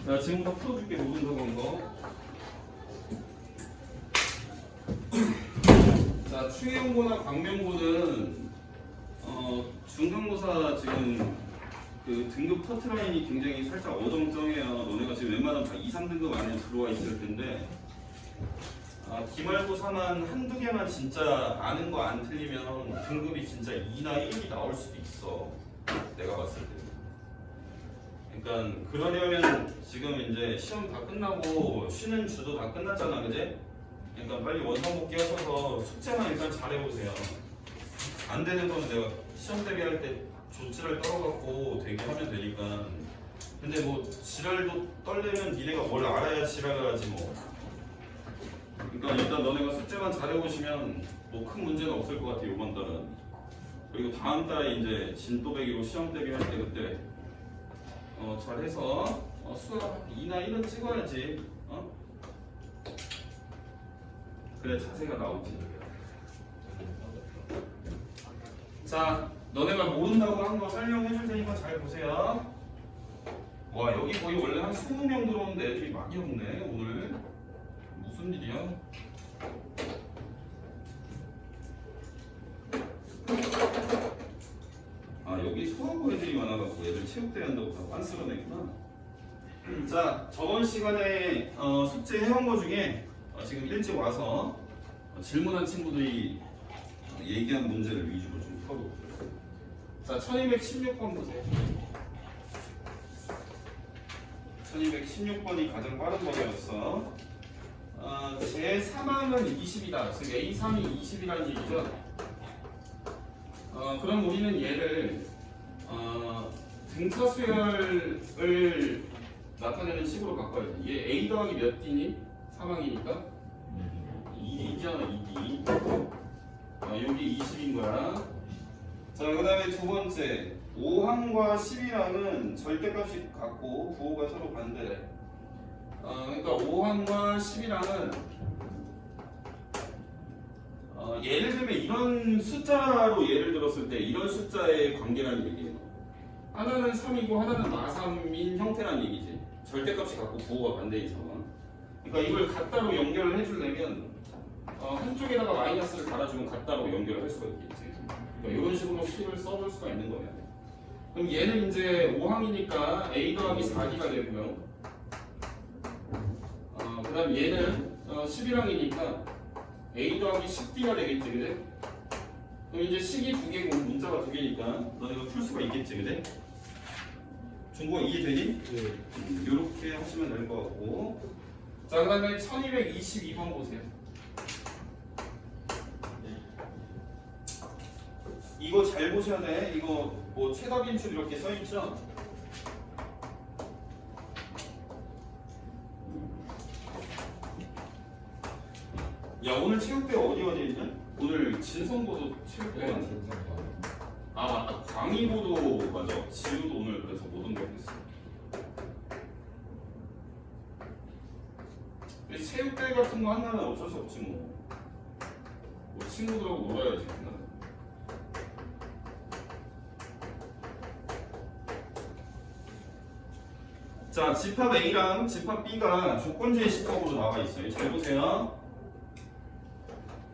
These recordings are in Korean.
자, 지금부터 풀어줄게. 모든 적은 거. 자, 추행고나 광명고는 중간고사 지금 그 등급 커트라인이 굉장히 살짝 어정쩡해요. 너네가 지금 웬만하면 다 2, 3등급 안에 들어와 있을 텐데 기말고사만 한두 개만 진짜 아는 거 안 틀리면 등급이 진짜 2나 1이 나올 수도 있어. 내가 봤을 때. 그러니까 그러려면 지금 이제 시험 다 끝나고 쉬는 주도 다 끝났잖아, 그제? 그러니까 빨리 원상복귀 하셔서 숙제만 일단 잘해보세요. 안 되는 거는 내가 시험 대비할 때 조치를 떨어갖고 되게 하면 되니까. 근데 뭐 지랄도 떨려면 니네가 뭘 알아야 지랄을 하지 뭐. 그러니까 일단 너네가 숙제만 잘해보시면 뭐 큰 문제는 없을 것 같아, 이번 달은. 그리고 다음 달에 이제 진또배기로 시험 대비할 때 그때 잘해서 수학 2나 1은 찍어야지. 그래 자세가 나오지. 자, 너네가 모른다고 한 거 설명해 줄 테니까 잘 보세요. 와, 여기 거의 원래 한 20명 들어오는데 애들이 많이 없네 오늘. 무슨 일이야? 여기 수학고 애들이 많아갖고 애들 체육대회 한다고 다 빤스러냈구나. 자, 저번 시간에 숙제 해온 거 중에 지금 일찍 와서 질문한 친구들이 얘기한 문제를 위주로 좀 풀어볼게요. 자, 1216번 보세요. 1216번이 가장 빠른 번이었어. 제 3항은 20이다. 즉 A3이 20이라는 얘기죠. 그럼 우리는 얘를 등차 수열을 나타내는 식으로 바꿔야지. 얘 A 더하기 몇 D니? 3항이니까 2D잖아. 2D. 여기 20인 거야. 자, 그 다음에 두 번째 5항과 11항은 절대값이 같고 부호가 서로 반대래. 그러니까 5항과 11항은 예를 들면 이런 숫자로 예를 들었을 때 이런 숫자의 관계라는 얘기예요. 하나는 3이고 하나는 마3인 형태라는 얘기지. 절대값이 같고 부호가 반대인 상황. 그러니까 이걸 같다로 연결을 해주려면 한쪽에다가 마이너스를 달아주면 같다로 연결을 할 수가 있겠지. 그러니까 이런 식으로 식을 써볼 수가 있는 거예요. 그럼 얘는 이제 5항이니까 A 더하기 4D가 되고요. 그 다음 얘는 11항이니까 A 더하기 10D가 되겠지, 그래? 그럼 이제 식이 두 개고 문자가 두 개니까 너네가 풀 수가 있겠지, 그래? 중국어 이해되니? 네. 이렇게 하시면 될 것 같고. 자, 그 다음에 1222번 보세요. 이거 잘 보셔야 돼. 이거 뭐 최다 빈출 이렇게 써있죠? 야, 오늘 체육대 어디 있냐? 오늘 진성고도 체육대회 안 맞다. 광희고도 맞아. 지우도 오늘 그래서 못 온다고 했어. 체육대회 같은 거 하나는 어쩔 수 없지 뭐. 친구들하고 놀아야지. 자, 집합 A랑 집합 B가 조건주의 시법으로 나와 있어요. 잘 보세요.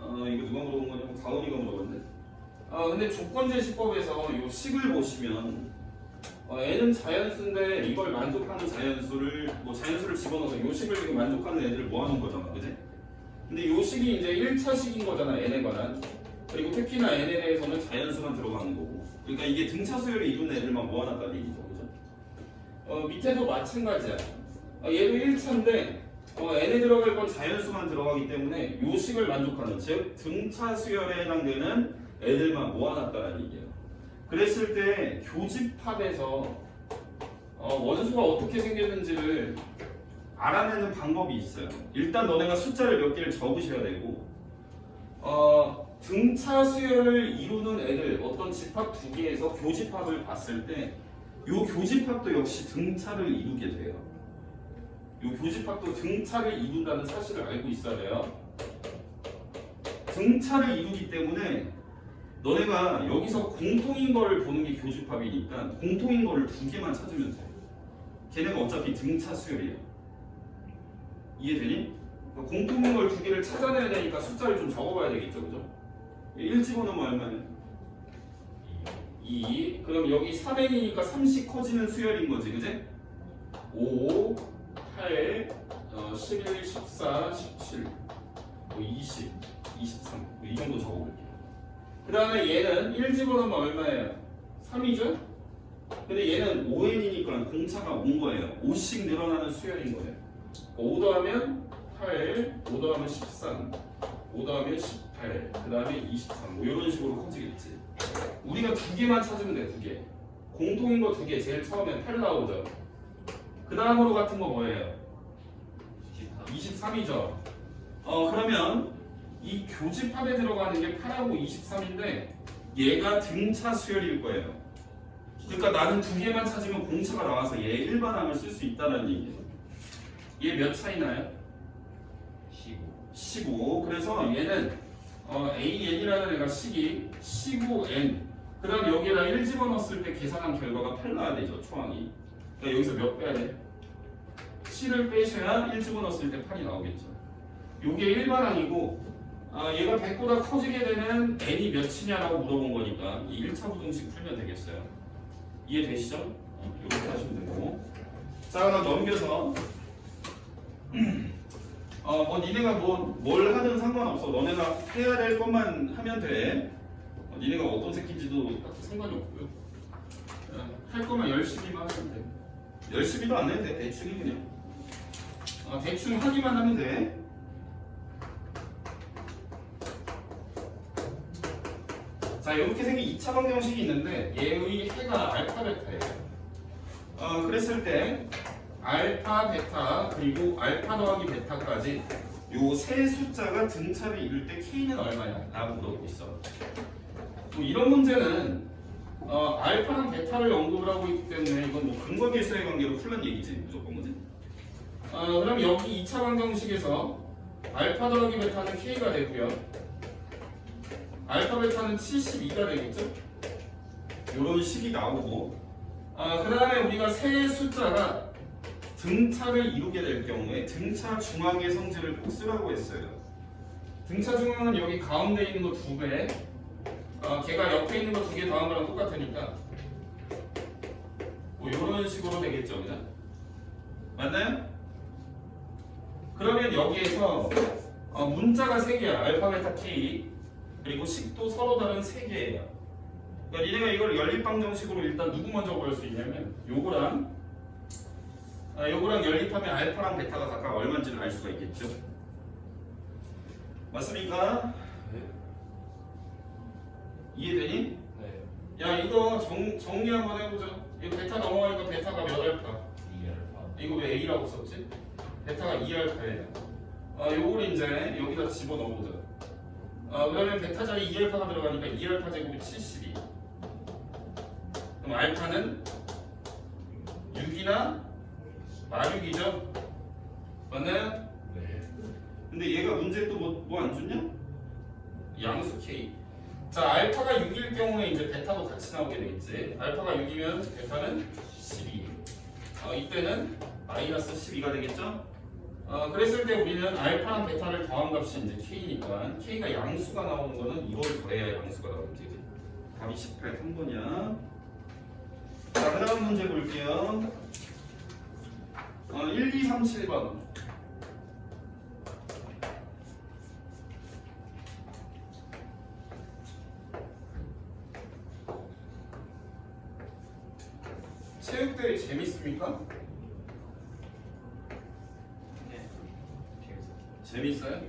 이거 누가 물어본 거냐면 가은이가 물어봤는데. 근데 조건주의 시법에서 이 식을 보시면 N은 자연수인데 이걸 만족하는 자연수를 자연수를 집어넣어서 이 식을 지금 만족하는 애들을 모아놓은 거잖아, 그지? 근데 이 식이 이제 1차식인 거잖아, N에 관한. 그리고 특히나 N에 대해서는 자연수만 들어가는 거고. 그러니까 이게 등차 수열을 이루는 애들만 모아놨다는 얘기죠, 그죠? 밑에도 마찬가지야. 얘도 1차인데 n에 들어갈 건 자연수만 들어가기 때문에 요 식을 만족하는, 즉 등차 수열에 해당되는 애들만 모아놨다는 얘기예요. 그랬을 때 교집합에서 원소가 어떻게 생겼는지를 알아내는 방법이 있어요. 일단 너네가 숫자를 몇 개를 적으셔야 되고 등차 수열을 이루는 애들 어떤 집합 두 개에서 교집합을 봤을 때 요 교집합도 역시 등차를 이루게 돼요. 이 교집합도 등차를 이룬다는 사실을 알고 있어야 돼요. 등차를 이루기 때문에 너네가 여기서 공통인 거를 보는 게 교집합이니까 공통인 거를 두 개만 찾으면 돼. 걔네가 어차피 등차 수열이에요. 이해되니? 그러니까 공통인 걸 두 개를 찾아내야 되니까 숫자를 좀 적어봐야 되겠죠, 그죠? 1 집어넣으면 얼마냐? 2. 그럼 여기 3n이니까 30 커지는 수열인 거지, 그지? 5, 8, 11, 14, 17, 20, 23. 이 정도 적어볼게요. 그 다음에 얘는 1 집어넣으면 얼마예요? 3이죠? 근데 얘는 5n이니까 공차가 온 거예요. 5씩 늘어나는 수열인 거예요. 5 더하면 8, 5 더하면 13, 5 더하면 18, 그 다음에 23. 뭐 이런 식으로 커지겠지. 우리가 두 개만 찾으면 돼, 두 개. 공통인 거 두 개. 제일 처음에 8 나오죠. 그 다음으로 같은 거 뭐예요? 23이죠. 그러면 이 교집합에 들어가는 게 8하고 23인데 얘가 등차 수열일 거예요. 그러니까 나는 두 개만 찾으면 공차가 나와서 얘 일반항을 쓸 수 있다는 얘기예요. 얘 몇 차이 나요? 15. 그래서 얘는 AN이라는 애가 식이 15N. 그 다음 여기에다 1 집어넣었을 때 계산한 결과가 8 나와야 되죠, 초항이. 그러니까 여기서 몇 빼야 돼? 7을 빼셔야 1 집어넣었을 때 8이 나오겠죠. 요게 일반항이고 얘가 100보다 커지게 되는 n이 몇이냐라고 물어본 거니까 이 1차 부등식 풀면 되겠어요. 이해되시죠? 이렇게 하시면 되고. 자, 그럼 넘겨서 니네가 뭘 하든 상관없어. 너네가 해야 될 것만 하면 돼. 니네가 어떤 새끼인지도 딱히 상관이 없고요. 할 거면 열심히만 하면 돼. 열심히도 안 해도 돼. 대충이 그냥. 대충 하기만 하면 돼. 자, 이렇게 생긴 2차 방정식이 있는데 얘의 해가 알파 베타예요. 그랬을 때 알파 베타 그리고 알파 더하기 베타까지 요 세 숫자가 등차를 이룰 때 k는 얼마냐 라고 물어보고 있어. 뭐 이런 문제는 알파랑 베타를 언급을 하고 있기 때문에 이건 뭐 근거계수의 관계로 풀는 얘기지 무조건, 그지? 그럼 여기 2차 방정식에서 알파 더하기 베타는 k가 되고요. 알파 베타는 72가 되겠죠? 이런 식이 나오고 그 다음에 우리가 세 숫자가 등차를 이루게 될 경우에 등차 중앙의 성질을 꼭 쓰라고 했어요. 등차 중앙은 여기 가운데 있는 거 2배, 걔가 옆에 있는 거 2개 더한 거랑 똑같으니까 뭐 이런 식으로 되겠죠, 그죠? 맞나요? 그러면 여기에서 문자가 3개야. 알파, 베타, k. 그리고 식도 서로 다른 3개예요. 그러니까 니네가 이걸 연립방정식으로 일단 누구 먼저 구할 수 있냐면 요거랑 연립하면 알파랑 베타가 각각 얼마인지를 알 수가 있겠죠. 맞습니까? 네. 이해되니? 네. 야, 이거 정리 한번 해보자. 이거 베타 넘어가니까 베타가 몇 알파? 2알파. 이거 왜 A라고 썼지? 베타가 2알파예요. 요걸 이제 여기다 집어넣어보자. 그러면 베타 자리 2알파가 들어가니까 2알파 제곱이 72. 그럼 알파는 6이나 마육이죠? 맞나요? 네. 근데 얘가 문제에 또 뭐 안 줬냐? 양수 K. 자, 알파가 6일 경우에 이제 베타도 같이 나오게 되겠지. 알파가 6이면 베타는 12. 이때는 마이너스 12가 되겠죠? 그랬을 때 우리는 알파랑 베타를 더한 값이 이제 K니까 K가 양수가 나오는 거는 이걸 더해야 양수가 나오지. 답이 18, 3번이야. 자, 그 다음 문제 볼게요. 1, 2, 3, 7번. 체육대회 재밌습니까? 네. 재밌어요?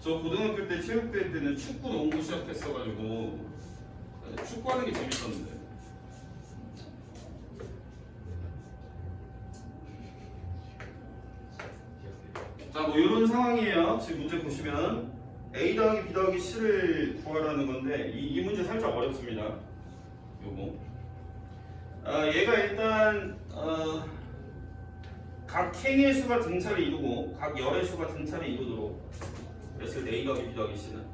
저 고등학교 때 체육대회 때는 축구 농구 시작했어가지고 축구하는 게 재밌었는데. 자, 뭐 이런 상황이에요. 지금 문제 보시면 A 더하기 B 더하기 C를 구하라는 건데 이 문제 살짝 어렵습니다. 요거. 얘가 일단 각 K의 수가 등차를 이루고 각 열의 수가 등차를 이루도록 그랬을 때 A 더하기 B 더하기 C는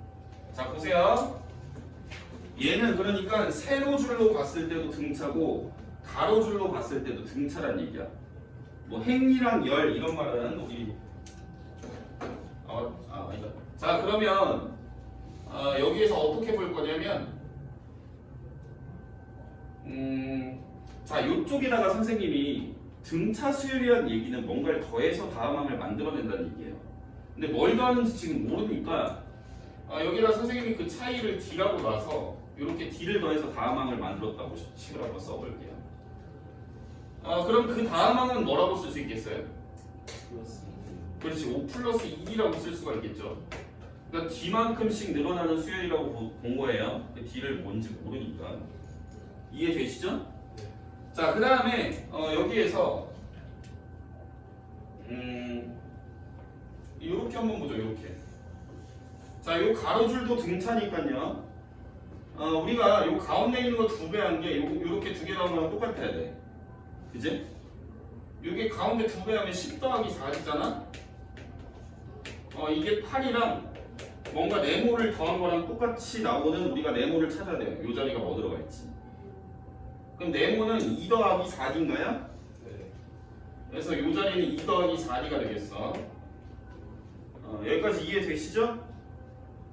자, 보세요. 얘는 그러니까 세로줄로 봤을 때도 등차고 가로줄로 봤을 때도 등차란 얘기야. 뭐 행이랑 열 이런 말은 우리 아니다. 자 그러면 여기에서 어떻게 볼 거냐면 자 이쪽에다가 선생님이 등차 수열이라는 얘기는 뭔가를 더해서 다음항을 만들어낸다는 얘기예요. 근데 뭘 더하는지 지금 모르니까 여기다 선생님이 그 차이를 D라고 놔서 이렇게 D를 더해서 다음항을 만들었다고 식을 한번 써볼게요. 그럼 그 다음항은 뭐라고 쓸 수 있겠어요? 플러스 그렇지, 5 플러스 2라고 쓸 수가 있겠죠. 그러니까 D만큼씩 늘어나는 수열이라고 본 거예요. D를 뭔지 모르니까. 이해되시죠? 자, 그 다음에 여기에서 이렇게 한번 보죠. 이렇게. 자, 요 가로줄도 등차니까요. 우리가 요 가운데 있는 거 2배 한 게 요렇게 2개 나온 거랑 똑같아야 돼. 그지? 요게 가운데 2배 하면 10 더하기 4잖아? 이게 8이랑 뭔가 네모를 더한 거랑 똑같이 나오는 우리가 네모를 찾아야 돼요. 요 자리가 뭐 들어가 있지? 그럼 네모는 2 더하기 4D인가요? 네. 그래서 요 자리는 2 더하기 4D가 되겠어. 여기까지 이해되시죠?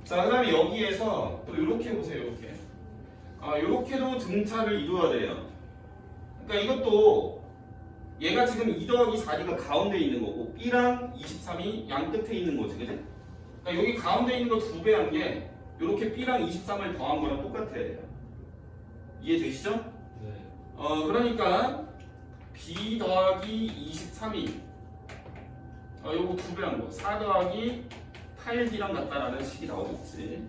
자, 그 다음에 여기에서 또 이렇게 보세요. 이렇게. 요렇게도 등차를 이루어야 돼요. 그러니까 이것도 얘가 지금 2 더하기 4D가 가운데 있는 거고 B랑 23이 양 끝에 있는 거지, 그지? 그러니까 여기 가운데 있는 거 2배 한 게 요렇게 B랑 23을 더한 거랑 똑같아야 돼요. 이해되시죠? 네. 그러니까 B 더하기 23이 요거 2배 한 거 4 더하기 8D랑 같다라는 식이 나오겠지.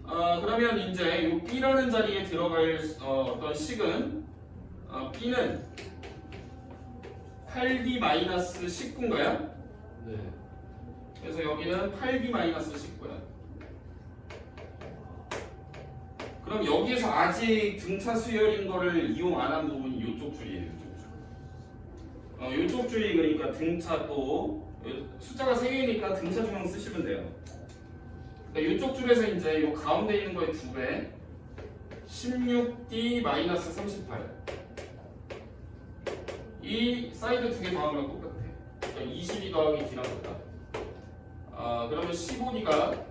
그러면 이제 요 B라는 자리에 들어갈 어떤 식은 B는 8D-19인가요? 네. 그래서 여기는 8D-19야. 그럼 여기에서 아직 등차 수열인 거를 이용 안 한 부분이 이쪽 줄이에요. 이쪽 줄이 그러니까 등차 또 숫자가 3개니까 등차 중앙 쓰시면 돼요. 그러니까 이쪽 줄에서 이제 요 가운데 있는 거의 2배 16D-38 이 사이드 2개 더한 거랑 똑같아. 그러니까 22 더하기 D랑 같다. 그러면 15D가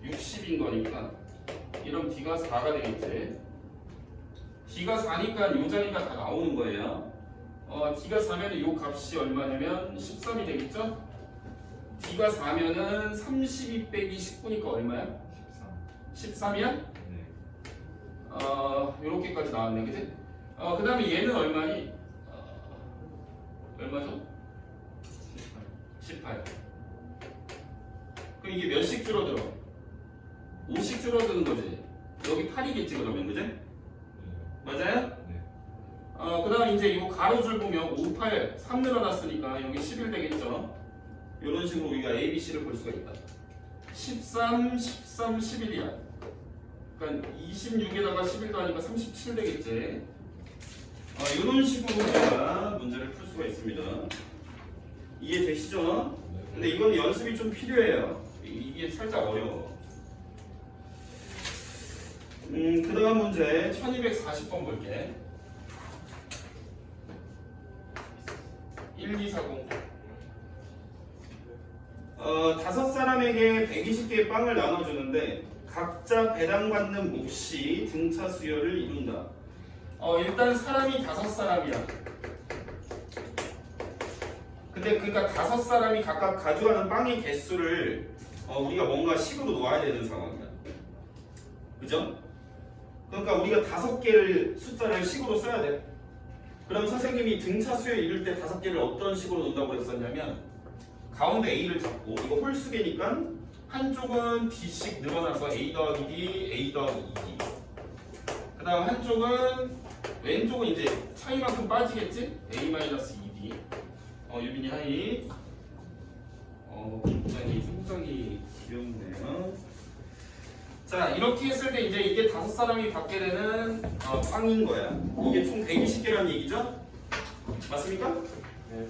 60인 거니까 이런 D가 4가 되겠지. D가 4니까 이 자리가 다 나오는 거예요. D가 4면 이 값이 얼마냐면 13이 되겠죠? D가 4면은 32 빼기 19니까 얼마야? 13. 13이야? 네. 요렇게까지 나왔네, 그지? 그 다음에 얘는 얼마니? 얼마죠? 18. 그럼 이게 몇씩 줄어들어? 5씩 줄어드는 거지. 여기 8이겠지, 그러면, 그지? 네. 맞아요? 네. 그 다음 이제 이 가로줄 보면 5, 8, 3 늘어났으니까 여기 11 되겠죠? 이런 식으로 우리가 A, B, C를 볼 수가 있다. 13, 13, 11이야. 그러니까 26에다가 11 더하니까 37 되겠지? 이런 식으로 우리가 문제를 풀 수가 있습니다. 이해되시죠? 근데 이건 연습이 좀 필요해요. 이게 살짝 어려워. 그 다음 문제 1240번 볼게. 1240. 5사람에게 120개의 빵을 나눠주는데 각자 배당받는 몫이 등차 수열을 이룬다. 일단 사람이 5사람이야. 근데 그러니까 5사람이 각각 가져가는 빵의 개수를 우리가 뭔가 식으로 놓아야 되는 상황이야. 그죠? 그러니까 우리가 5개를 숫자를 식으로 써야 돼. 그럼 선생님이 등차 수열 이룰 때 5개를 어떤 식으로 놓는다고 했었냐면 가운데 A를 잡고 이거 홀수계니까 한쪽은 D씩 늘어나서 A 더하기 D, A 더하기 2D. 그 다음 한쪽은 왼쪽은 이제 차이만큼 빠지겠지? A-2D. 유빈이 하이. 굉장히 상당히 귀엽네요. 자, 이렇게 했을 때 이제 이게 5사람이 받게 되는 빵인 거야. 이게 총 120개라는 얘기죠? 맞습니까? 네.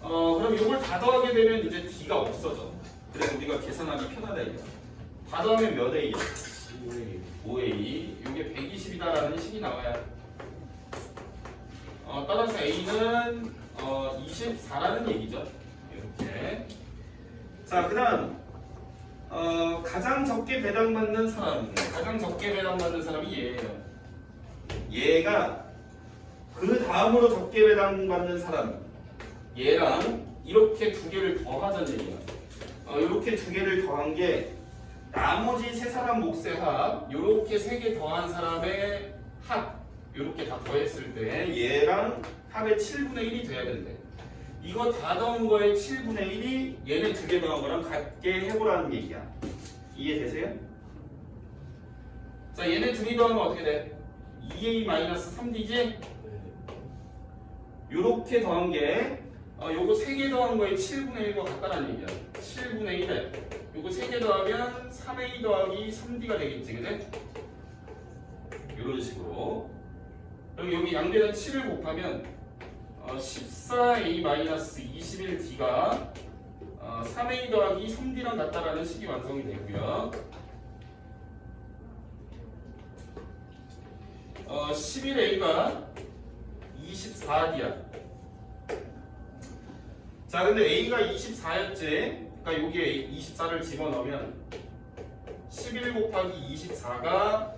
그럼 이걸 다 더하게 되면 이제 D가 없어져. 그래서 우리가 계산하기 편하다 이거. 다 더하면 몇 A야? 5A. 5A. 이게 120이다라는 식이 나와요. 따라서 A는 24라는 얘기죠. 이렇게. 자, 그다음 가장 적게 배당받는 사람. 가장 적게 배당받는 사람이 얘예요. 얘가 그 다음으로 적게 배당받는 사람. 얘랑 이렇게 두 개를 더하자는 얘기야. 이렇게 두 개를 더한 게 나머지 세 사람 몫의 합, 이렇게 세 개 더한 사람의 합, 이렇게 다 더했을 때 얘랑 합의 7분의 1이 돼야 된대. 이거 다 더한 거의 7분의 1이 얘네 두 개 더한 거랑 같게 해보라는 얘기야. 이해되세요? 자, 얘네 두 개 더하면 어떻게 돼? 2A-3D지? 네. 요렇게 더한 게 요거 3개 더한 거에 7분의 1과 같다는 얘기야. 7분의 1에 요거 3개 더하면 3A 더하기 3D가 되겠지, 그지? 이런 식으로. 그럼 여기 양변에 7을 곱하면 14A-21D가 3A 더하기 3D랑 같다라는 식이 완성이 되고요. 11A가 24D야. 자, 근데 A가 24였지. 그러니까 여기에 24를 집어넣으면 11 곱하기 24가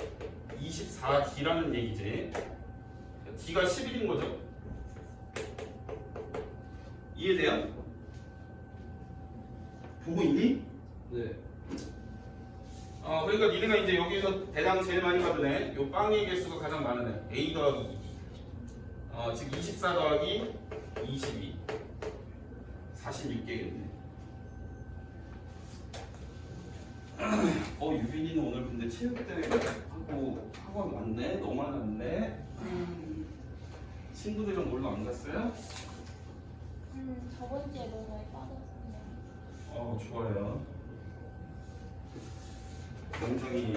24D라는 얘기지. D가 11인 거죠. 이해돼요? 보고 있니? 네. 그러니까 니네가 이제 여기서 대당 제일 많이 받은 애, 요 빵의 개수가 가장 많은 애, A 더하기 2. 즉 24 더하기 22. 46개겠네. 유빈이는 오늘 근데 체육대회 하고 학원 왔네? 너무 안 왔네? 친구들이랑 놀러 안 갔어요? 저번 주에 너무 많이 빠졌는데. 좋아요. 굉장히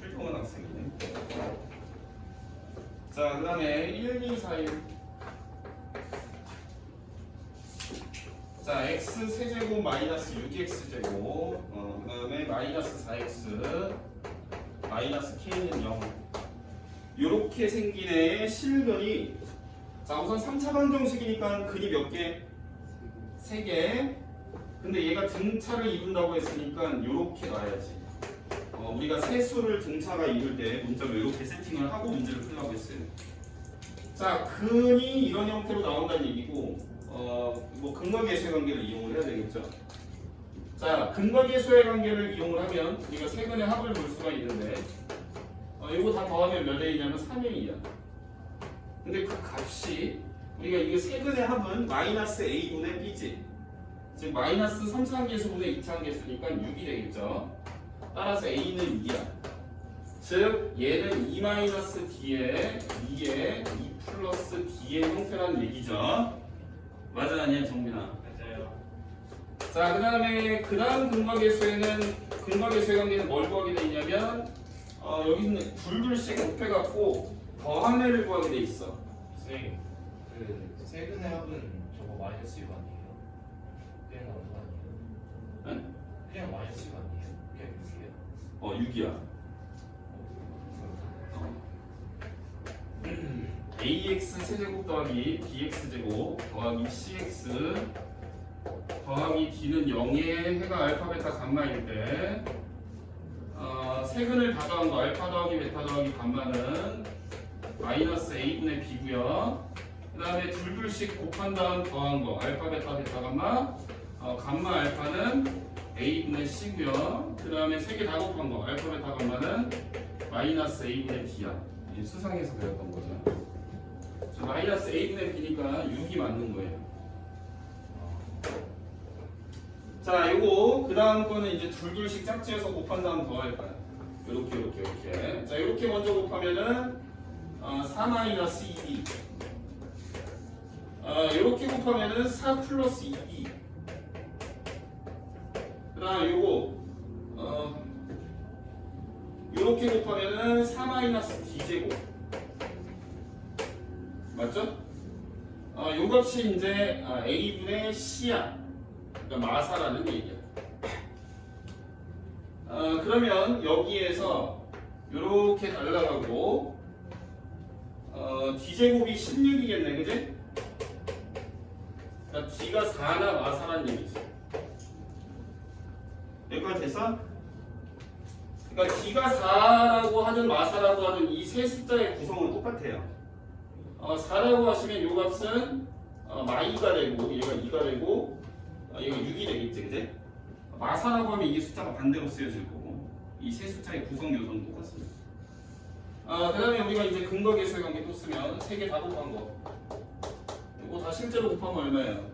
훌륭한 학생이네. 자, 그 다음에 1, 2, 4, 1. 자, x 세제곱 마이너스 6x제곱, 그 다음에 마이너스 4x, 마이너스 k는 0. 요렇게 생긴 애의 실근이, 자, 우선 3차 방정식이니까 근이 몇 개? 3개. 근데 얘가 등차를 이룬다고 했으니까 요렇게 놔야지. 우리가 세수를 등차가 이룰 때 문자로 이렇게 세팅을 하고 문제를 풀려고 했어요. 자, 근이 이런 형태로 나온다는 얘기고, 뭐 근각계수의 관계를 이용을 해야 되겠죠. 자, 근각계수의 관계를 이용을 하면 우리가 세근의 합을 볼 수가 있는데, 이거 다 더하면 몇 A냐면 3A야. 근데 그 값이 우리가 이게 세근의 합은 마이너스 A분의 B지. 즉 마이너스 3차함계수분의 2차함계수니까 6이 되겠죠. 따라서 A는 2야. 즉 얘는 2-D에 2에 2 플러스 D의 형태라는 얘기죠. 맞아 아니야 정민아? 맞아요. 자, 그 다음 근각계수에는 근각계수의 관계는 뭘 구하게 돼 있냐면 여기 있는 둘둘씩 곱해갖고 더한 애를 구하게 돼 있어. 선생님, 그 세근의 합은 저거 마이너스 6 아니에요? 그냥 나온 거 아니에요? 응? 그냥 마이너스 6 아니에요? 그냥 6이에요? 6이야. ax 세제곱 더하기 bx제곱 더하기 cx 더하기 d는 0의 해가 알파 베타 감마일 때 세근을 다 더한 거 알파 더하기 베타 더하기 감마는 마이너스 a분의 b고요. 그 다음에 둘둘씩 곱한 다음 더한 거 알파 베타 베타 감마 감마 알파는 a분의 c고요. 그 다음에 세 개 다 곱한 거 알파 베타 감마는 마이너스 a분의 b야. 이게 수상에서 배웠던 거죠. 마이너스 a분의 b니까 6이 맞는 거예요. 자, 요거 그 다음 거는 이제 둘둘씩 짝지어서 곱한 다음 더할 거야. 요렇게. 자, 요렇게 먼저 곱하면은 4 마이너스 2b. 요렇게 곱하면은 4 플러스 2b. 그 다음 요거 요렇게 곱하면은 4 마이너스 d제곱. 맞죠? 요 값이 이제 a분의 c야. 그러니까 마사라는 얘기야. 그러면 여기에서 이렇게 날라가고 d제곱이 16이겠네, 그지? 그러니까 d가 4나 마사란 얘기지. 여기까지 됐어? 그러니까 d가 4라고 하든 마사라고 하든 이 세 숫자의 구성은 똑같아요. 4라고 하시면 이 값은 마이가 되고 얘가 2가 되고 얘가 6이 되겠지, 그지? 마사라고 하면 이게 숫자가 반대로 쓰여질 거고 이 세 숫자의 구성 요소는 똑같습니다. 그 다음에 우리가 이제 근거 계수의 관계 또 쓰면 3개 다 곱한 거 이거 다 실제로 곱하면 얼마예요?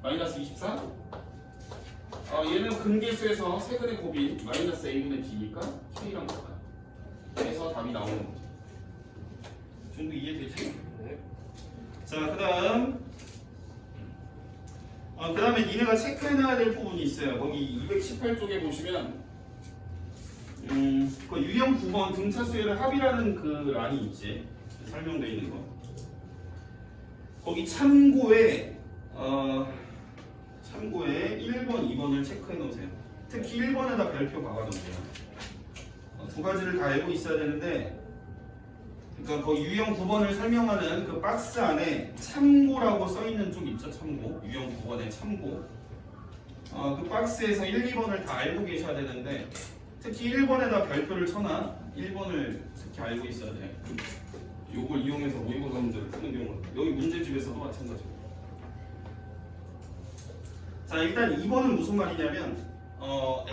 마이너스 24? 얘는 근계수에서 세근의 곱인 마이너스 a분의 b니까 k랑 같아요. 그래서 답이 나오는 거죠. 정도 이해되지? 네. 자, 그 다음에 니네가 체크해놔야 될 부분이 있어요. 거기 218쪽에 보시면 그 유형 9번 등차 수열의 합이라는 그 란이 있지. 설명되어 있는 거. 거기 참고에 1번, 2번을 체크해 놓으세요. 특히 1번에다 별표 박아놓으세요. 두 가지를 다 알고 있어야 되는데, 그러니까 그 유형 9번을 설명하는 그 박스 안에 참고라고 써 있는 쪽 있죠, 참고. 유형 9번의 참고. 그 박스에서 1, 2번을 다 알고 계셔야 되는데, 특히 1번에다 별표를 쳐놔. 1번을 특히 알고 있어야 돼. 요걸 이용해서 모의고사 문제를 푸는 경우, 여기 문제집에서도 마찬가지고. 자, 일단 2번은 무슨 말이냐면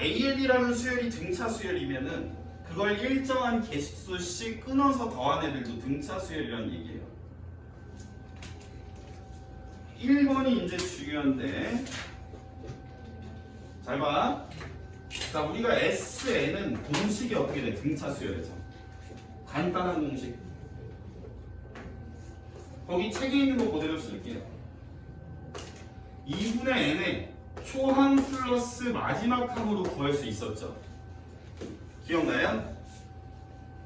AN이라는 수열이 등차 수열이면은 그걸 일정한 개수씩 끊어서 더한 애들도 등차 수열이라는 얘기예요. 1번이 이제 중요한데 잘 봐. 자, 우리가 SN은 공식이 어떻게 돼? 등차 수열에서 간단한 공식. 거기 책에 있는 거 그대로 쓸게요. 2분의 n의 초항 플러스 마지막 항으로 구할 수 있었죠. 기억나요?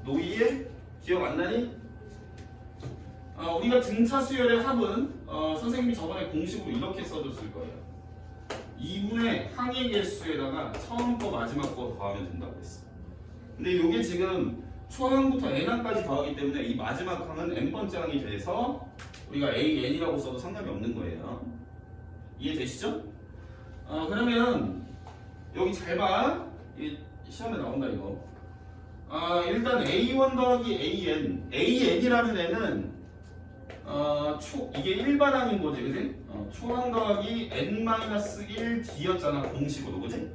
노이에? 기억 안 나니? 우리가 등차 수열의 합은 선생님이 저번에 공식으로 이렇게 써줬을 거예요. 2분의 항의 개수에다가 처음 거 마지막 거 더하면 된다고 했어. 근데 이게 지금 초항부터 n항까지 더하기 때문에 이 마지막 항은 n번째 항이 돼서 우리가 AN이라고 써도 상관이 없는 거예요. 이해되시죠? 그러면 여기 잘 봐. 시험에 나온다 이거. 일단 A1 더하기 AN이라는 애는 이게 일반항인 거지, 그지? 초항 더하기 n-1d였잖아 공식으로, 그지?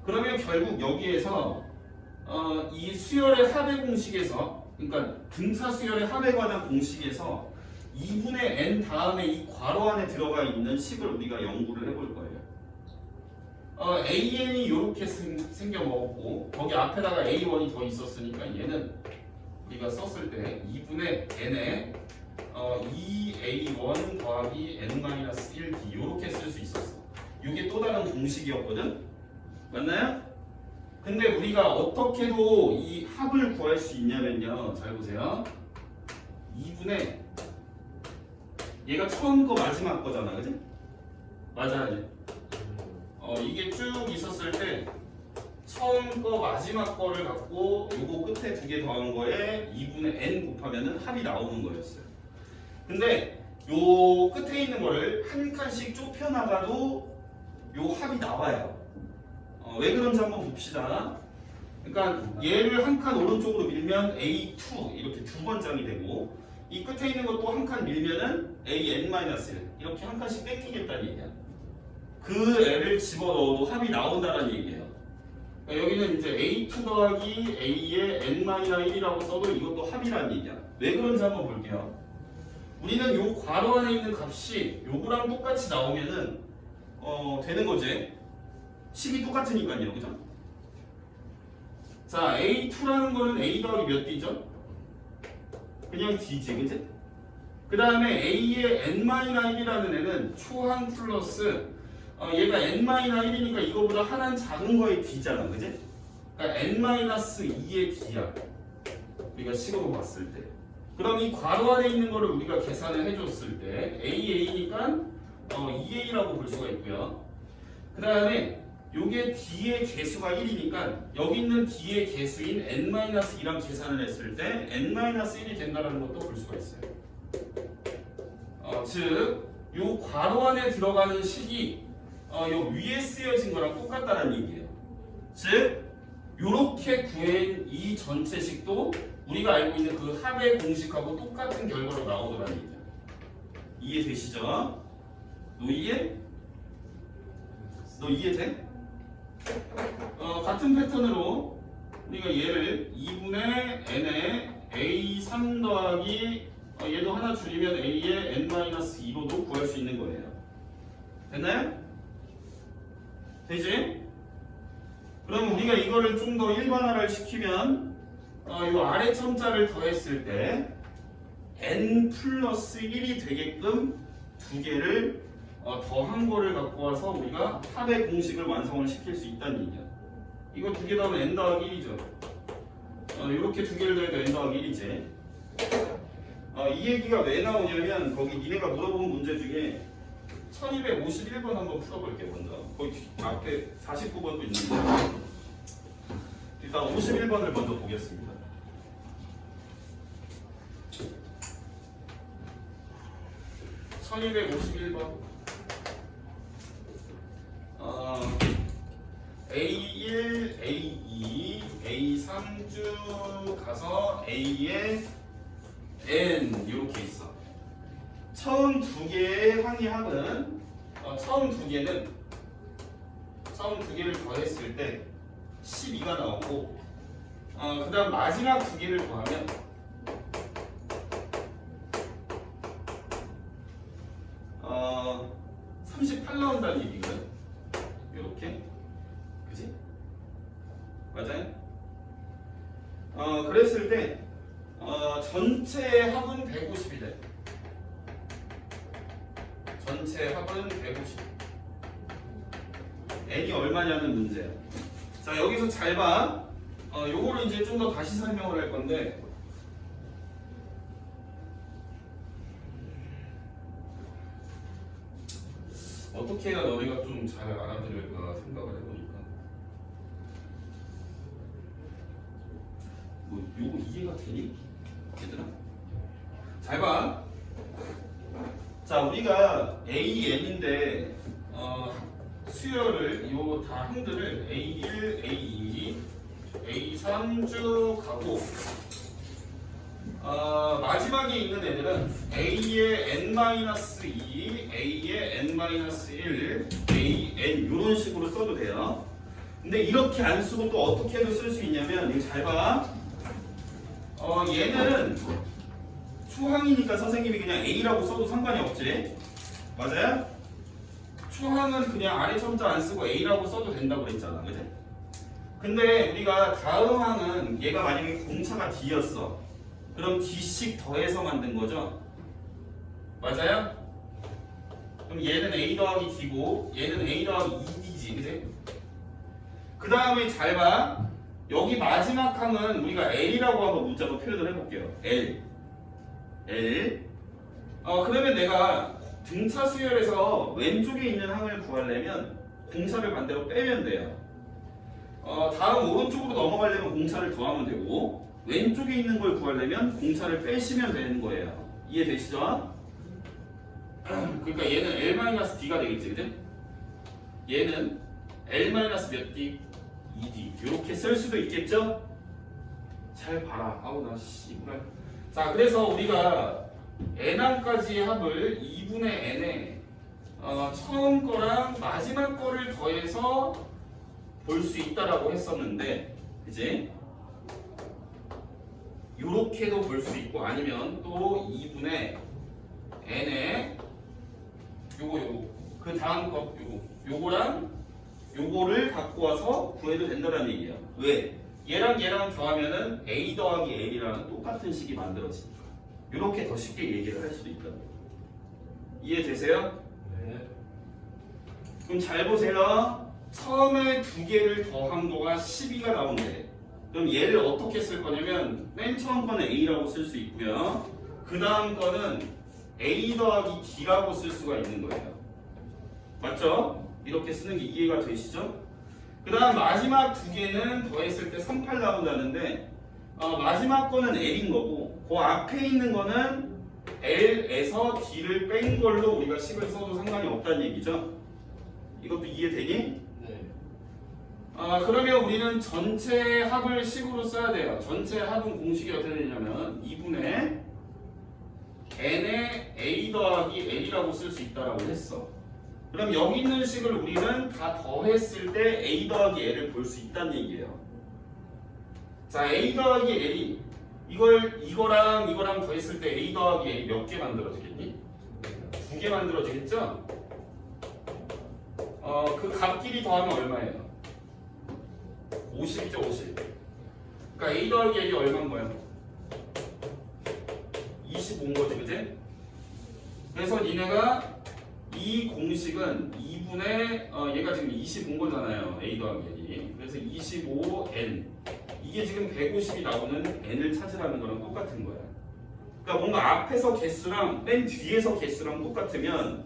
그러면 결국 여기에서 이 수열의 합의 공식에서, 그러니까 등차 수열의 합에 관한 공식에서 2분의 n 다음에 이 괄호 안에 들어가 있는 식을 우리가 연구를 해볼 거예요. AN이 이렇게 생겨 먹었고 거기 앞에다가 A1이 더 있었으니까 얘는 우리가 썼을 때 2분의 n에 2A1 더하기 n-1d 이렇게 쓸 수 있었어. 이게 또 다른 공식이었거든? 맞나요? 근데 우리가 어떻게도 이 합을 구할 수 있냐면요. 잘 보세요. 2분의 얘가 처음 거 마지막 거잖아, 그지? 맞아야지. 이게 쭉 있었을 때 처음 거 마지막 거를 갖고 요거 끝에 두 개 더한 거에 2분의 n 곱하면은 합이 나오는 거였어요. 근데 요 끝에 있는 거를 한 칸씩 좁혀 나가도 요 합이 나와요. 왜 그런지 한번 봅시다. 그러니까 얘를 한 칸 오른쪽으로 밀면 A2 이렇게 두 번장이 되고 이 끝에 있는 것도 한 칸 밀면은 AN-1 이렇게 한 칸씩 뺏기겠다는 얘기야. 그 애를 집어넣어도 합이 나온다는 얘기예요. 그러니까 여기는 이제 A2 더하기 A의 n-1이라고 써도 이것도 합이라는 얘기야. 왜 그런지 한번 볼게요. 우리는 요 괄호 안에 있는 값이 요거랑 똑같이 나오면은 되는 거지. 식이 똑같으니까요, 그죠? 자, A2라는 거는 A 더하기 몇 D죠? 그냥 D지, 그지? 그 다음에 A의 n-1이라는 애는 초항 플러스 얘가 n-1이니까 이거보다 하나는 작은 거의 D잖아, 그지? 그러니까 n-2의 D야. 우리가 식으로 봤을 때. 그럼 이 괄호 안에 있는 거를 우리가 계산을 해줬을 때 AA니까 2A라고 볼 수가 있고요. 그 다음에 요게 D의 개수가 1이니까 여기 있는 D의 개수인 n-2랑 계산을 했을 때 n-1이 된다는 것도 볼 수가 있어요. 즉, 요 괄호 안에 들어가는 식이 요 위에 쓰여진 거랑 똑같다는 얘기예요. 즉, 요렇게 구해인 이 전체식도 우리가 알고 있는 그 합의 공식하고 똑같은 결과로 나오더라는 얘기예요. 이해되시죠? 너 이해? 너 이해돼? 같은 패턴으로 우리가 얘를 2분의 n에 a3 더하기 얘도 하나 줄이면 a의 n-2로도 구할 수 있는 거예요. 됐나요? 되지? 그럼 우리가 이거를 좀 더 일반화를 시키면 이 아래 첨자를 더했을 때 n 플러스 1이 되게끔 두 개를 더한 거를 갖고 와서 우리가 합의 공식을 완성을 시킬 수 있다는 얘기야. 이거 두 개 더하면 n 더하기 1이죠. 이렇게 두 개를 더해도 n 더하기 1이지. 이 얘기가 왜 나오냐면 거기 니네가 물어본 문제 중에 1251번 한번 풀어볼게요. 먼저 거기 앞에 49번도 있는데 일단 51번을 먼저 보겠습니다. (1251번) A1, A2, A3 쭉 가서 A에 N 이렇게 있어. 처음 두 개의 항의 합은 처음 두 개를 더했을 때 12가 나오고 그 다음 마지막 두 개를 더하면 38 나온다는 얘기거든. 이렇게 그지? 맞아요? 그랬을 때 전체 합은 150이 돼. 전체 합은 150. n이 얼마냐는 문제야. 자, 여기서 잘 봐. 요거를 이제 좀 더 다시 설명을 할 건데 어떻게 해야 너네가 좀 잘 알아들을까 생각을 해보니까 뭐 요거 이해가 되니? 얘들아? 잘 봐. 자, 우리가 AN인데 수열을 요 다 항들을 A1, A2, A3 쭉 가고 마지막에 있는 애들은 A의 n-2, A의 n-1, AN 이런 식으로 써도 돼요. 근데 이렇게 안 쓰고 또 어떻게 해도 쓸 수 있냐면 이거 잘 봐. 얘는 초항이니까 선생님이 그냥 A라고 써도 상관이 없지. 맞아요? 초항은 그냥 아래 첨자 안 쓰고 A라고 써도 된다고 그랬잖아. 그지? 근데 우리가 다음 항은 얘가 만약에 공차가 D였어. 그럼 D씩 더해서 만든 거죠? 맞아요? 그럼 얘는 A 더하기 D고 얘는 A 더하기 2D지. 그지? 그 다음에 잘 봐. 여기 마지막 항은 우리가 L이라고 한번 문자로 표현을 해볼게요. L. 그러면 내가 등차 수열에서 왼쪽에 있는 항을 구하려면 공차를 반대로 빼면 돼요. 다음 오른쪽으로 넘어가려면 공차를 더하면 되고 왼쪽에 있는 걸 구하려면 공차를 빼시면 되는 거예요. 이해되시죠? 그러니까 얘는 L-D가 되겠지, 그죠? 얘는 L-몇 D? 2D 이렇게 쓸 수도 있겠죠? 잘 봐라. 아우 나 씨발. 자, 그래서 우리가 n항까지의 합을 2분의 n에 처음 거랑 마지막 거를 더해서 볼 수 있다라고 했었는데, 그지? 요렇게도 볼 수 있고 아니면 또 2분의 n에 요거 그 다음 거 요거랑 요거를 갖고 와서 구해도 된다는 얘기예요. 왜? 얘랑 더하면은 A 더하기 L이랑 똑같은 식이 만들어지니까. 이렇게 더 쉽게 얘기를 할 수도 있다. 이해되세요? 네. 그럼 잘 보세요. 처음에 두 개를 더한 거가 12가 나온대. 그럼 얘를 어떻게 쓸 거냐면 맨 처음 거는 A라고 쓸 수 있고요. 그 다음 거는 A 더하기 D라고 쓸 수가 있는 거예요. 맞죠? 이렇게 쓰는 게 이해가 되시죠? 그 다음 마지막 두 개는 더했을 때 38 나온다는데 마지막 거는 L인 거고 그 앞에 있는 거는 L에서 D를 뺀 걸로 우리가 식을 써도 상관이 없다는 얘기죠. 이것도 이해되니? 네. 그러면 우리는 전체 합을 식으로 써야 돼요. 전체 합은 공식이 어떻게 되냐면 2분의 n의 a 더하기 l이라고 쓸 수 있다라고 했어. 그럼 여기 있는 식을 우리는 다 더했을 때 a 더하기 l을 볼 수 있다는 얘기예요. 자, a 더하기 l이 이거랑 더했을 때 a 더하기 l이 몇 개 만들어지겠니? 2개 만들어지겠죠? 그 값끼리 더하면 얼마예요? 50이죠, 50. 그러니까 a 더하기 l이 얼마인 거야? 25인 거지, 그지? 그래서 니네가 이 공식은 2분의 얘가 지금 25인 거잖아요, a 더하기 l이. 그래서 25n 이게 지금 150이 나오는 n을 찾으라는 거랑 똑같은 거야. 그러니까 뭔가 앞에서 개수랑 맨 뒤에서 개수랑 똑같으면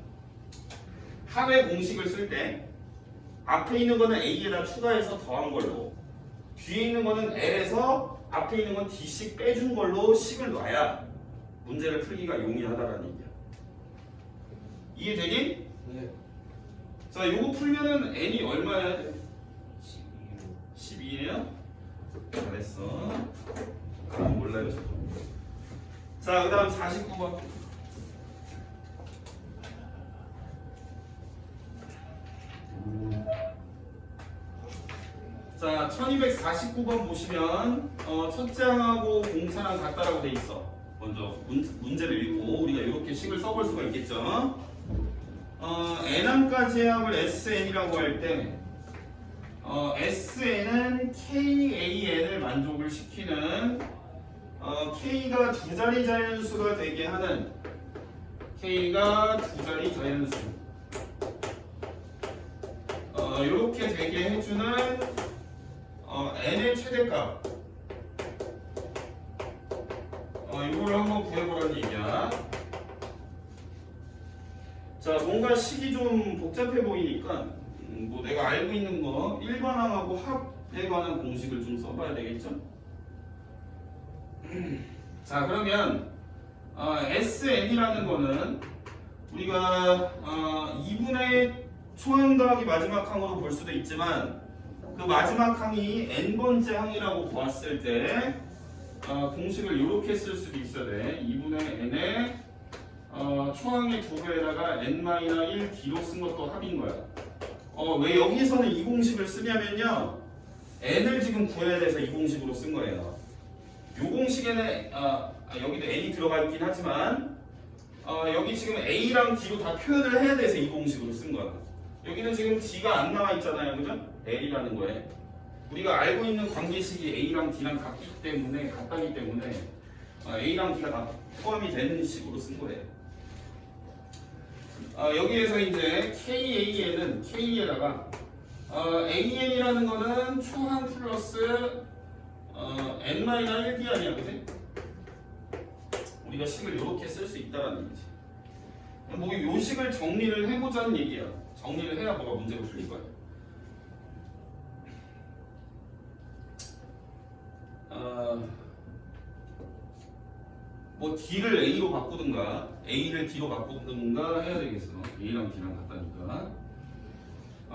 합의 공식을 쓸 때 앞에 있는 거는 a에다 추가해서 더한 걸로 뒤에 있는 거는 l에서 앞에 있는 건 d씩 빼준 걸로 식을 놔야 문제를 풀기가 용이하다라는 얘기야. 이해되니? 네. 자, 요거 풀면은 n이 얼마야 돼? 12로. 12예요? 잘했어. 그럼 몰라요, 저도. 자, 그 다음 49번. 자, 1249번 보시면 첫 장하고 공차랑 같다라고 돼 있어. 먼저 문제를 읽고 우리가 이렇게 식을 써볼 수가 있겠죠. n함까지 합을 sn이라고 할 때 sn은 kan을 만족을 시키는 k가 두 자리 자연수가 되게 하는 k가 두 자리 자연수 이렇게 되게 해주는 n의 최대값 이거를 한번 구해보라는 얘기야. 자, 뭔가 식이 좀 복잡해 보이니까 뭐 내가 알고 있는 거 일반항하고 합에 관한 공식을 좀 써봐야 되겠죠? 자, 그러면 SN이라는 거는 우리가 2분의 초항 더하기 마지막 항으로 볼 수도 있지만 그 마지막 항이 n번째 항이라고 보았을 때 공식을 이렇게 쓸 수도 있어야 돼. 2분의 n의 초항의 두 배에다가 n-1d로 쓴 것도 합인 거야. 왜 여기서는 이 공식을 쓰냐면요, n을 지금 구해야 돼서 이 공식으로 쓴 거예요. 이 공식에는 여기도 n이 들어가 있긴 하지만 여기 지금 a랑 d로 다 표현을 해야 돼서 이 공식으로 쓴 거야. 여기는 지금 d가 안 나와 있잖아요, 그죠? l이라는 거에 우리가 알고 있는 관계식이 a랑 d랑 같다기 때문에 a랑 d가 다 포함이 되는 식으로 쓴 거예요. 여기에서 이제 KAN은 K에다가 AN이라는 거는 초항 플러스 n-1d 아니야, 그치? 우리가 식을 이렇게 쓸 수 있다라는 얘기지. 뭐 요 식을 정리를 해보자는 얘기야. 정리를 해야 뭐가 문제가 풀릴 거야. 뭐 D를 A로 바꾸든가 A를 D로 바꾸든가 해야 되겠어. A랑 D랑 같다니까.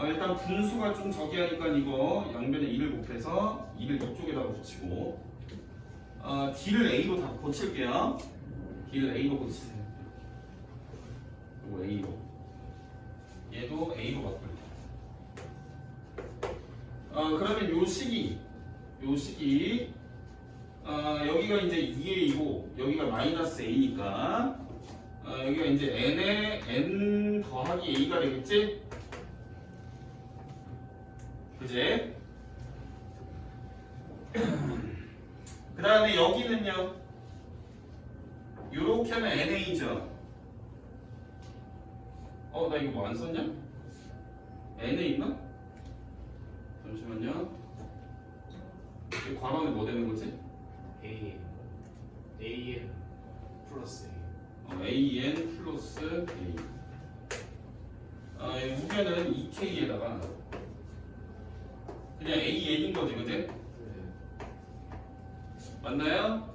일단 분수가 좀 저기하니까 이거 양변에 2를 곱해서 2를 이쪽에다 붙이고 D를 A로 다 고칠게요. D를 A로 고치세요. 그리고 A로 얘도 A로 바꿀게요. 그러면 요 식이 여기가 이제 2a이고 여기가 마이너스 a니까 여기가 이제 n에 n 더하기 a가 되겠지? 그지? 그 다음에 여기는요, 요렇게 하면 na죠. 나 이거 뭐 안 썼냐? n에 있나? 잠시만요. 이 괄호는 뭐 되는 거지? AN 플러스 AN 플러스 A. 우변은 2K에다가 그냥 AN인 거지, 그지? 네. 맞나요?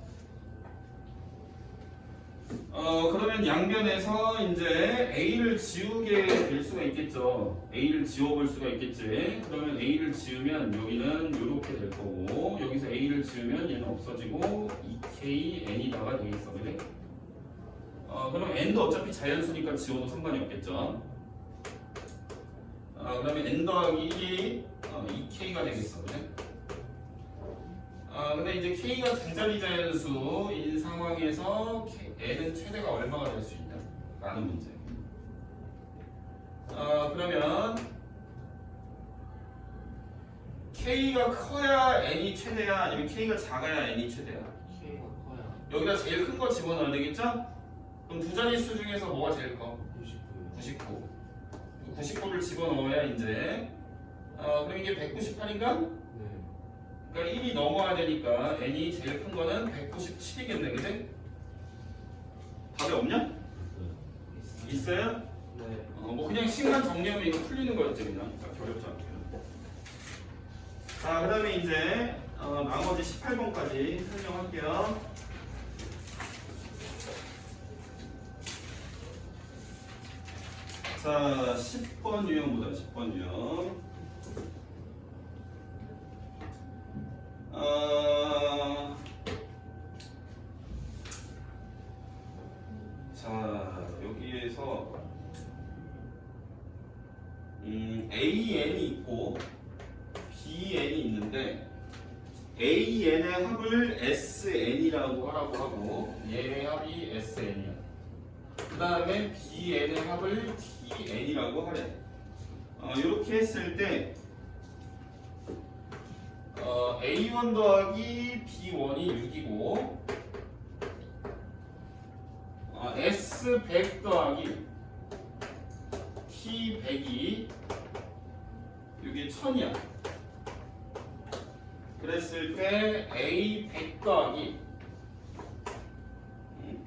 그러면 양변에서 이제 A를 지우게 될 수가 있겠죠. A를 지워볼 수가 있겠지. 그러면 A를 지우면 여기는 이렇게 될 거고, 여기서 A를 지우면 얘는 없어지고 2KN이다가 되겠어, 그래? 그럼 N도 어차피 자연수니까 지워도 상관이 없겠죠. 그러면 N 더하기 1이 2K가 되겠어, 그래? 근데 이제 K가 두 자리 자연수인 상황에서 N은 최대가 얼마가 될 수 있냐? 라는 문제. 그러면 K가 커야 N이 최대야? 아니면 K가 작아야 N이 최대야? K가 커야 여기다 제일 큰 거 집어넣어야 되겠죠? 그럼 두 자릿수 중에서 뭐가 제일 커? 99. 99. 99를 집어넣어야 이제 그럼 이게 198인가? 네. 그러니까 1이 넘어야 되니까 n이 제일 큰 거는 197이겠네, 그지? 답이 없냐? 있어요? 네. 뭐 그냥 시간 정리하면 이거 풀리는 거였지 그냥. 그렇게 어렵지 않게. 자, 그다음에 이제 나머지 18번까지 설명할게요. 자, 10번 유형보다 10번 유형. 자, 여기에서 AN이 있고 BN이 있는데 AN의 합을 SN이라고 하라고 하고 얘의 합이 SN이야. 그 다음에 BN의 합을 TN이라고 하래. 이렇게 했을 때 A1 더하기 B1이 6이고 S100 더하기 T100이 이게 1000이야. 그랬을 때 A100 더하기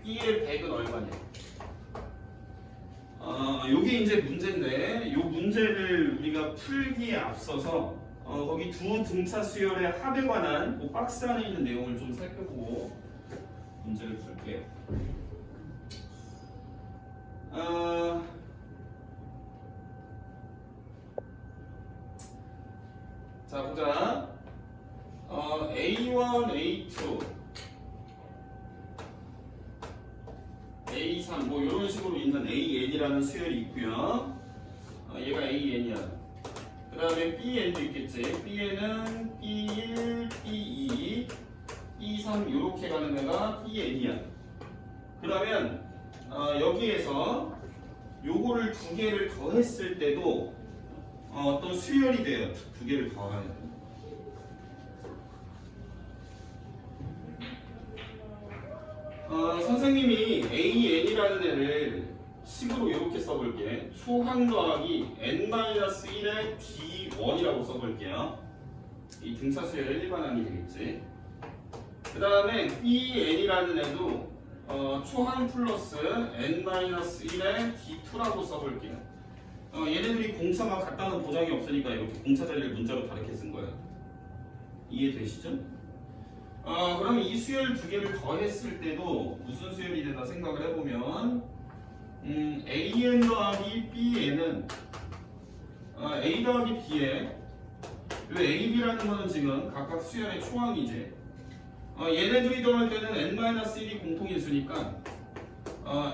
B의 100은 얼마냐? 요게 이제 문제인데, 요 문제를 우리가 풀기에 앞서서 거기 두 등차 수열의 합에 관한 그 박스 안에 있는 내용을 좀 살펴보고 문제를 풀게요. 자, 보자. A1, A2, A3 뭐 이런 식으로 있는 AN이라는 수열이 있고요. 얘가 AN이야. 그 다음에 BN도 있겠지. BN은 B1, B2, B3 이렇게 가는 애가 BN이야. 그러면 여기에서 요거를 두 개를 더했을 때도 어떤 수열이 돼요. 두 개를 더하면. 선생님이 AN이라는 애를 식으로 이렇게 써볼게. 초항 더하기 N-1의 D1이라고 써볼게요. 이 등차 수열의 일반항이 되겠지. 그 다음에 BN이라는 애도 초항 플러스 N-1의 D2라고 써볼게요. 얘네들이 공차가 같다는 보장이 없으니까 이렇게 공차 자리를 문자로 다르게 쓴 거예요. 이해되시죠? 그럼 이 수열 두 개를 더했을 때도 무슨 수열이 되나 생각을 해보면 AN 더하기 BN은 A 더하기 B에 이 AB라는 거는 지금 각각 수열의 초항이지. 얘네들이 더할 때는 N-1이 공통인수니까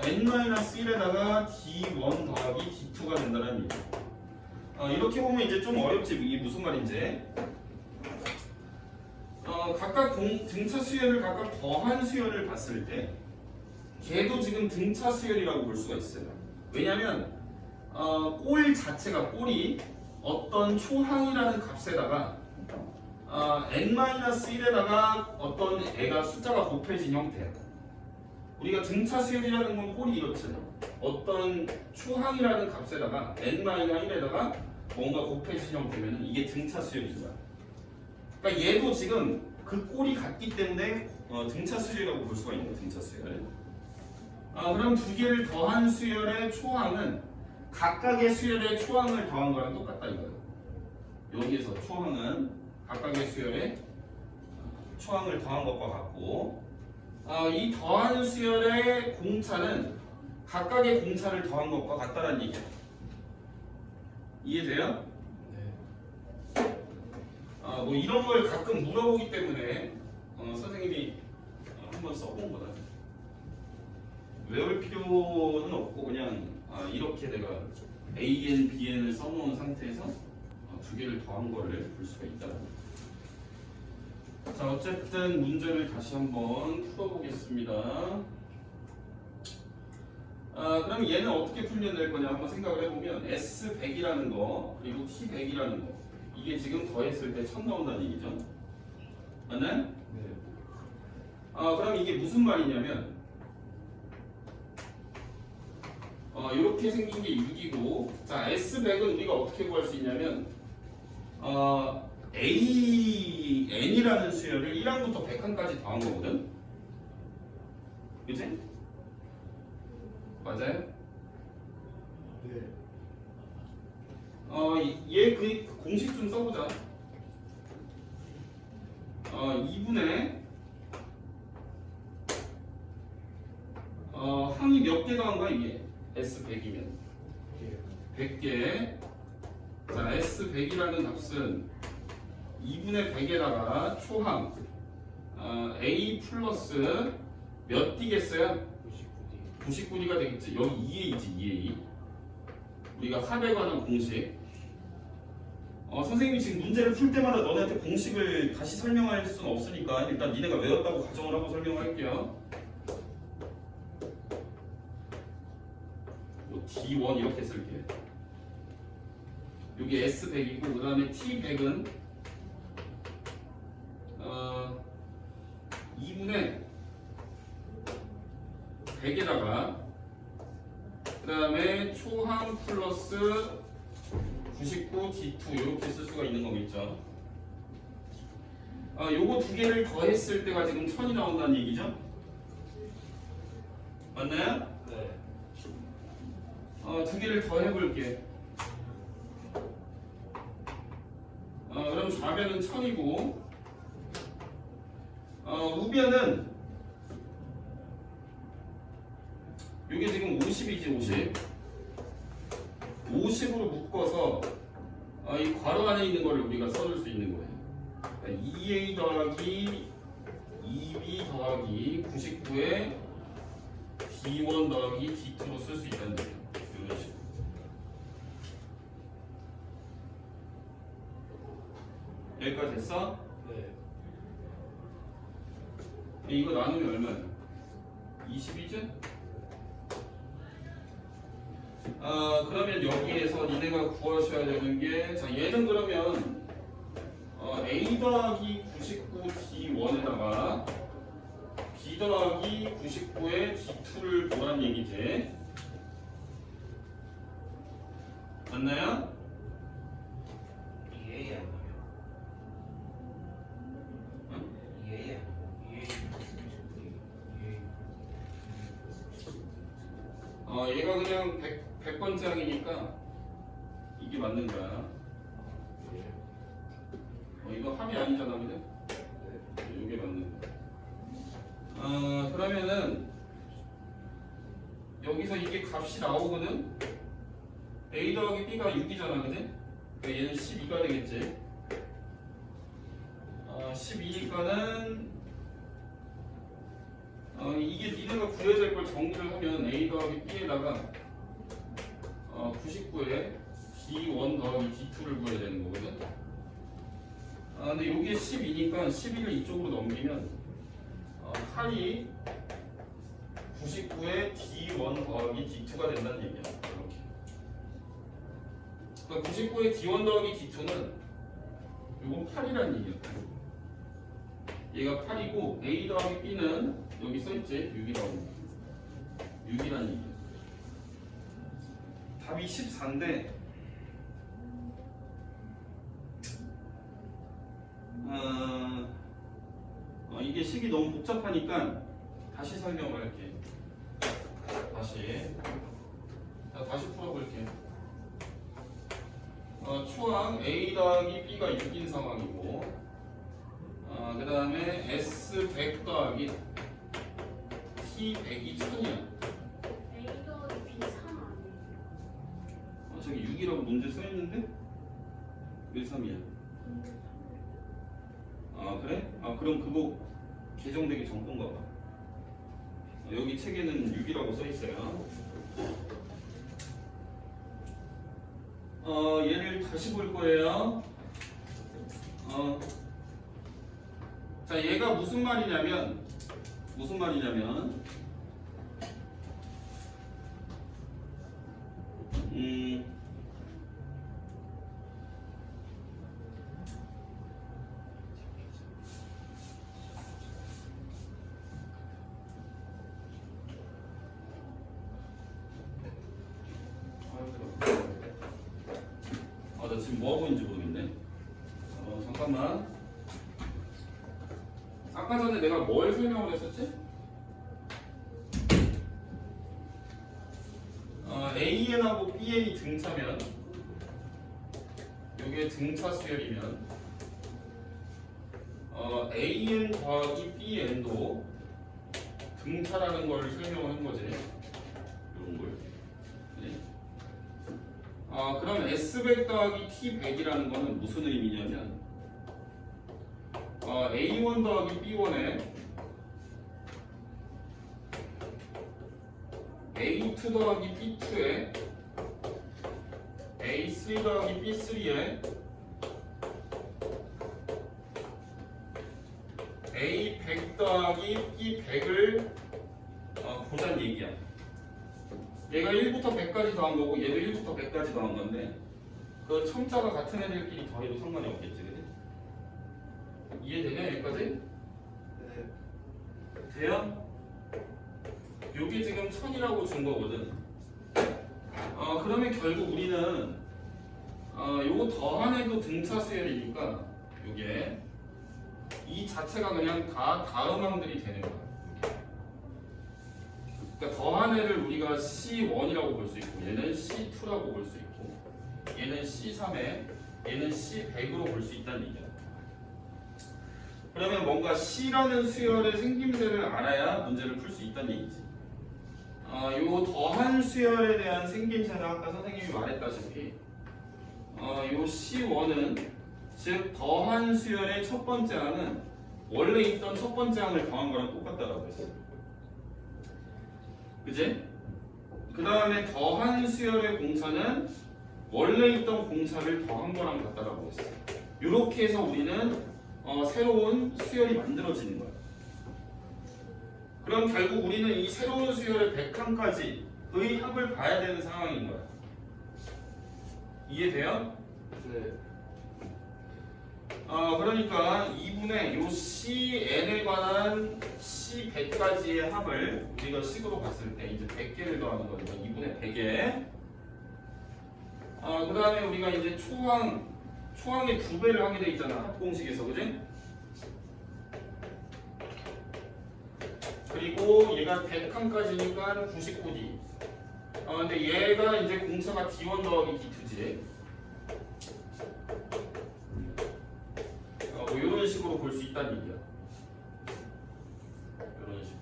N-1에다가 D1 더하기 D2가 된다는 얘기. 이렇게 보면 이제 좀 어렵지. 이게 무슨 말인지. 각각 등차 수열을 각각 더한 수열을 봤을 때 걔도 지금 등차 수열이라고 볼 수가 있어요. 왜냐면 꼴 자체가 꼴이 어떤 초항이라는 값에다가 N-1에다가 어떤 애가 숫자가 곱해진 형태야. 우리가 등차 수열이라는 건 꼴이 이렇지. 어떤 초항이라는 값에다가 N-1에다가 뭔가 곱해진 형태면 이게 등차 수열이잖아. 그러니까 얘도 지금 그 꼴이 같기 때문에 등차 수열이라고 볼 수가 있는 등차 수열. 그럼 두 개를 더한 수열의 초항은 각각의 수열의 초항을 더한 거랑 똑같다 이거예요. 여기에서 초항은 각각의 수열에 초항을 더한 것과 같고 이 더한 수열의 공차는 각각의 공차를 더한 것과 같다는 얘기야. 이해돼요? 네. 뭐 이런 걸 가끔 물어보기 때문에 선생님이 한번 써본 거다. 외울 필요는 없고 그냥 이렇게 내가 AN, BN을 써놓은 상태에서 두 개를 더한 거를 볼 수가 있다. 자, 어쨌든 문제를 다시 한번 풀어보겠습니다. 그럼 얘는 어떻게 풀면 될 거냐 한번 생각을 해보면 S100이라는 거 그리고 T100이라는 거 이게 지금 더했을 때 1000 나온다는 얘기죠. 맞나요? 네. 그럼 이게 무슨 말이냐면 이렇게 생긴 게 6이고 자 S100은 우리가 어떻게 구할 수 있냐면 N이라는 수열을 1항부터 100항까지 더한 거거든. 그치? 맞아요? 네. 얘 그 공식 좀 써보자. 2분의 항이 몇 개 더한 거야 이게? S100이면 100개. 자 S100이라는 값은 2분의 100에다가 초항 A 플러스 몇 D겠어요? 99D가 되겠지. 여기 2A지 2A. 우리가 합에 관한 공식. 선생님이 지금 문제를 풀 때마다 너네한테 공식을 다시 설명할 수는 없으니까 일단 니네가 외웠다고 가정을 하고 설명을 할게요. D1 이렇게 쓸게. 여기 S100이고 그 다음에 T100은 2분의 100에다가 그 다음에 초항 플러스 99 D2 이렇게 쓸 수가 있는 거겠죠. 요거 두 개를 더했을 때가 지금 1000이 나온다는 얘기죠. 맞나요? 네. 두 개를 더 해볼게. 그럼 좌변은 1000이고 우변은 이게 지금 50이지 50 50으로 묶어서 이 괄호 안에 있는 거를 우리가 써줄 수 있는 거예요. 2A 더하기 2B 더하기 99에 D1 더하기 D2로 쓸 수 있다는 거예요. 이런 식으로. 여기까지 됐어? 네. 이거 나누면 얼마야? 22죠? 그러면 여기에서 니네가 구하셔야 되는 게, 자, 얘는 그러면 A 더하기 99 D1에다가 B 더하기 99에 D2를 보란 얘기지. 맞나요? EA 아니에요? EA 아니에요? EA. 얘가 그냥 100번째 항이니까 이게 맞는 거야. 이거 함이 아니잖아, 그래? 이게 맞는 거야. 그러면은 여기서 이게 값이 나오거든. A 더하기 B가 6이잖아, 그지? 그러니까 얘는 12가 되겠지. 12니까는 이게 니네가 구해야 될 걸 정리를 하면 A 더하기 B에다가 99에 D1 더하기 D2를 구해야 되는 거거든. 근데 이게 12니까 12를 이쪽으로 넘기면 8이 99에 D1 더하기 D2가 된다는 얘기야. 이렇게. 그러니까 99에 D1 더하기 D2는 이건 8이라는 얘기야. 얘가 8이고 A 더하기 B는 여기 써있지? 6이라는 얘기야. 답이 14인데 이게 식이 너무 복잡하니까 다시 설명을 할게. 다시 풀어볼게. 초항 A 더하기 B가 6인 상황이고, 그 다음에 S100 더하기 T100이 1000이야. A 더하기 B 3 아니에요? 저기 6이라고 문제 써있는데? 왜 3이야? 그래? 그럼 그거 개정되기 전 건가 봐. 여기 책에는 6이라고 써있어요. 얘를 다시 볼 거예요. 자, 얘가 무슨 말이냐면, 나 지금 뭐 하고 있는지 모르겠네. 잠깐만. 아까 전에 내가 뭘 설명을 했었지? AN하고 BN이 등차면, 이게 등차 수열이면, AN 더하기 BN도 등차라는 걸 설명을 한 거지. 이런 걸. 네. 그럼 S100 더하기 T100이라는 거는 무슨 의미냐면, A1 더하기 B1에 A2 더하기 B2에 A3 더하기 B3에 A100 더하기 B100을 보자는 얘기야. 얘가 1부터 100까지 더한 거고 얘도 1부터 100까지 더한 건데, 그 첨자가 같은 애들끼리 더해도 상관이 없겠지, 그지? 이해되냐 여기까지? 네. 돼요? 요게 지금 1000이라고 준 거거든. 그러면 결국 우리는 요거 더한 애도 등차 수열이니까 요게 이 자체가 그냥 다 다음항들이 되는 거야. 그러니까 더한 애를 우리가 C1이라고 볼 수 있고, 얘는 C2라고 볼 수 있고, 얘는 C3에, 얘는 C100으로 볼 수 있다는 얘기야. 그러면 뭔가 C라는 수열의 생김새를 알아야 문제를 풀 수 있다는 얘기지. 요 더한 수열에 대한 생김새는 아까 선생님이 말했다시피, 요 C1은 즉 더한 수열의 첫 번째 항은 원래 있던 첫 번째 항을 더한 거랑 똑같다라고 했어. 그지? 그 다음에 더한 수열의 공차는 원래 있던 공차를 더한 거랑 같다라고 했어. 이렇게 해서 우리는 새로운 수열이 만들어지는 거야. 그럼 결국 우리는 이 새로운 수열의 100항까지의 합을 봐야 되는 상황인 거야. 이해돼요? 네. 그러니까 2분의 요 CN에 관한 C100까지의 합을 우리가 식으로 봤을 때 이제 100개를 더하는 거니까 2분의 100에, 그 다음에 우리가 이제 초항의 2배를 하게 돼 있잖아, 합공식에서, 그지? 그리고 얘가 100항까지니까 99D. 근데 얘가 이제 공차가 D1 더하기 D2지. 뭐 이런 식으로 볼 수 있다는 얘기야. 이런 식으로.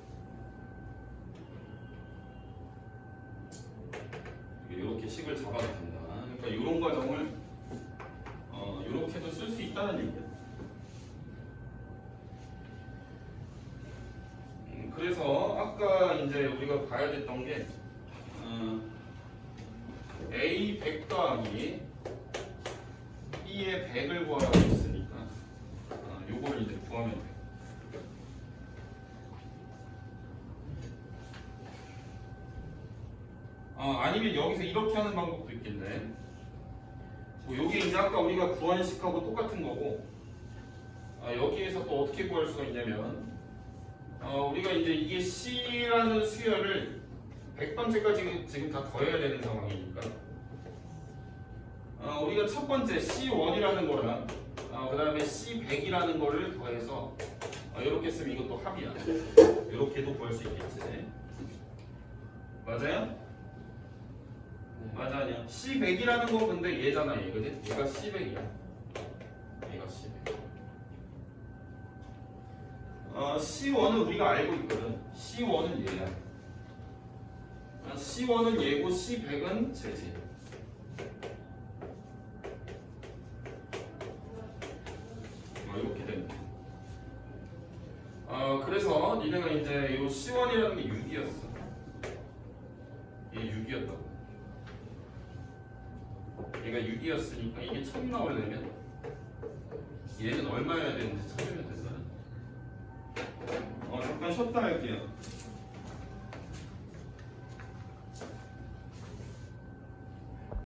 이렇게 식을 잡아도 된다. 그러니까 이런 과정을 이렇게도 쓸 수 있다는 얘기야. 그래서 아까 이제 우리가 봐야 됐던 게 A100 더하기 B의 100을 구하라고 했으니까 요걸 이제 구하면 돼. 아니면 여기서 이렇게 하는 방법도 있겠네. 뭐 요게 이제 아까 우리가 구한 식하고 똑같은 거고, 여기에서 또 어떻게 구할 수가 있냐면, 우리가 이제 이게 C라는 수열을 100번째까지 지금 다 더해야 되는 상황이니까, 우리가 첫 번째 C1이라는 거랑 그 다음에 C100이라는 거를 더해서 이렇게 쓰면 이것도 합이야. 이렇게도 구할 수 있겠지. 맞아요? 네. 맞아 아니야. C100이라는 거 근데 얘잖아 얘 그지? 얘가 C100이야. 얘가 C100. C1은 우리가 알고 있거든. C1은 얘야. C1은 얘고 C100은 쟤지. 이렇게 되는 거야. 그래서 니네가 이제 이 C1이라는 게 6이었어. 얘 6이었다고. 얘가 6이었으니까 이게 1000 나오려면 얘는 얼마여야 되는지 찾으면 된다. 잠깐 쉬었다 할게요.